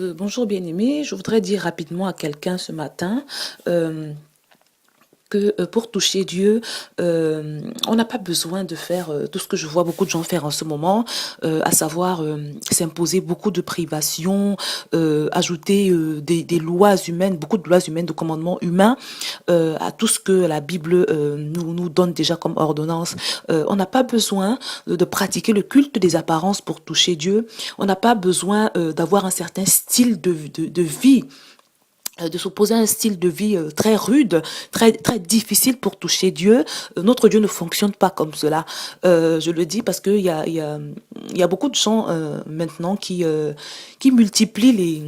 Bonjour bien-aimé, je voudrais dire rapidement à quelqu'un ce matin euh, que pour toucher Dieu, on n'a pas besoin de faire tout ce que je vois beaucoup de gens faire en ce moment, à savoir s'imposer beaucoup de privations, ajouter des lois humaines, beaucoup de lois humaines, de commandements humains à tout ce que la Bible nous donne déjà comme ordonnance. On n'a pas besoin de pratiquer le culte des apparences pour toucher Dieu. On n'a pas besoin d'avoir un certain style de vie, de s'opposer à un style de vie très rude, très difficile pour toucher Dieu. Notre Dieu ne fonctionne pas comme cela. Je le dis parce que il y a beaucoup de gens maintenant qui multiplient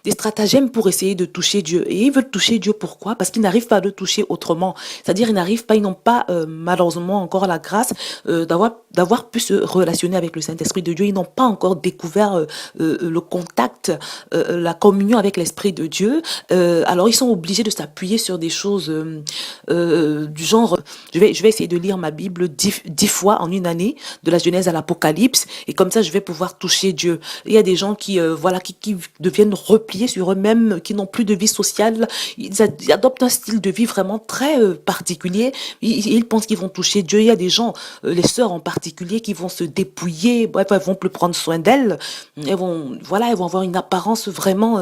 des stratagèmes pour essayer de toucher Dieu. Et ils veulent toucher Dieu pourquoi? Parce qu'ils n'arrivent pas à le toucher autrement. C'est-à-dire, ils n'ont pas malheureusement encore la grâce d'avoir pu se relationner avec le Saint-Esprit de Dieu. Ils n'ont pas encore découvert le contact, la communion avec l'Esprit de Dieu. Alors, ils sont obligés de s'appuyer sur des choses du genre, je vais essayer de lire ma Bible 10 fois en une année, de la Genèse à l'Apocalypse, et comme ça, je vais pouvoir toucher Dieu. Il y a des gens qui deviennent repliés sur eux-mêmes, qui n'ont plus de vie sociale. Ils adoptent un style de vie vraiment très particulier. Ils pensent qu'ils vont toucher Dieu. Il y a des gens, les sœurs en particulier, qui vont se dépouiller. Bref, elles vont plus prendre soin d'elles. Elles vont avoir une apparence vraiment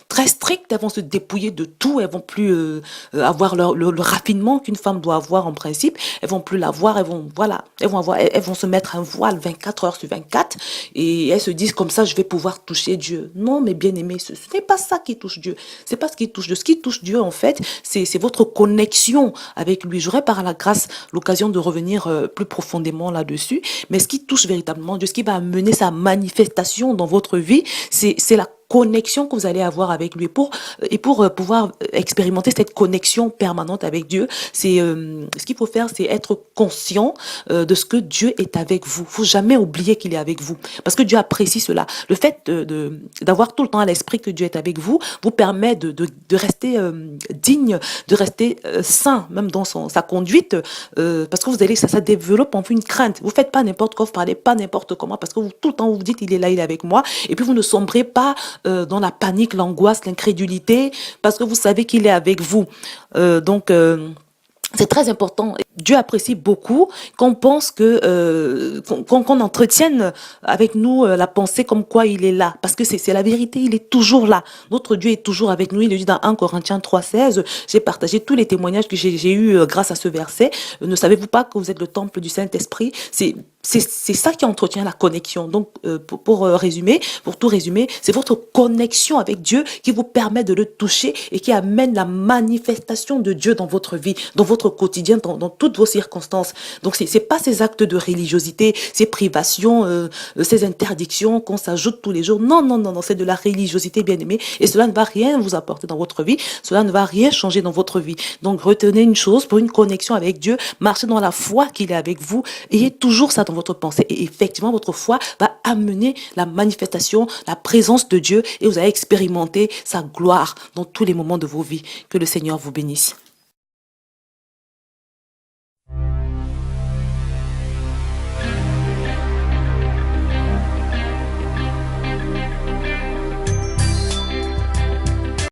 très stricte. Elles vont se dépouiller de tout. Elles vont plus avoir le raffinement qu'une femme doit avoir en principe. Elles vont plus l'avoir. Elles vont se mettre un voile 24 heures sur 24 et elles se disent comme ça, je vais pouvoir toucher Dieu. Non, mais bien aimé, ce n'est pas ça qui touche Dieu. C'est pas ce qui touche Dieu. Ce qui touche Dieu, en fait, c'est votre connexion avec lui. J'aurai par la grâce l'occasion de revenir plus profondément là-dessus. Mais ce qui touche véritablement Dieu, ce qui va amener sa manifestation dans votre vie, c'est la connexion que vous allez avoir avec lui pour pouvoir expérimenter cette connexion permanente avec Dieu. Ce qu'il faut faire, c'est être conscient de ce que Dieu est avec vous. Faut jamais oublier qu'il est avec vous, parce que Dieu apprécie cela. Le fait d'avoir tout le temps à l'esprit que Dieu est avec vous vous permet de rester digne, de rester saint, même dans sa conduite, parce que ça développe en vous une crainte. Vous faites pas n'importe quoi, vous parlez pas n'importe comment, parce que tout le temps vous vous dites il est là, il est avec moi, et puis vous ne sombrez pas dans la panique, l'angoisse, l'incrédulité, parce que vous savez qu'il est avec vous. C'est très important. Dieu apprécie beaucoup qu'on pense qu'on entretienne avec nous la pensée comme quoi il est là, parce que c'est la vérité, il est toujours là. Notre Dieu est toujours avec nous. Il le dit dans 1 Corinthiens 3,16. J'ai partagé tous les témoignages que j'ai eu grâce à ce verset. Ne savez-vous pas que vous êtes le temple du Saint-Esprit? C'est ça qui entretient la connexion. Donc, pour tout résumer, c'est votre connexion avec Dieu qui vous permet de le toucher et qui amène la manifestation de Dieu dans votre vie, dans votre quotidien, dans toutes vos circonstances. Donc, c'est pas ces actes de religiosité, ces privations, ces interdictions qu'on s'ajoute tous les jours. Non, non, non, non, c'est de la religiosité, bien aimée, et cela ne va rien vous apporter dans votre vie. Cela ne va rien changer dans votre vie. Donc, retenez une chose, pour une connexion avec Dieu, marchez dans la foi qu'il est avec vous. Ayez toujours ça dans votre pensée, et effectivement votre foi va amener la manifestation, la présence de Dieu, et vous allez expérimenter sa gloire dans tous les moments de vos vies. Que le Seigneur vous bénisse.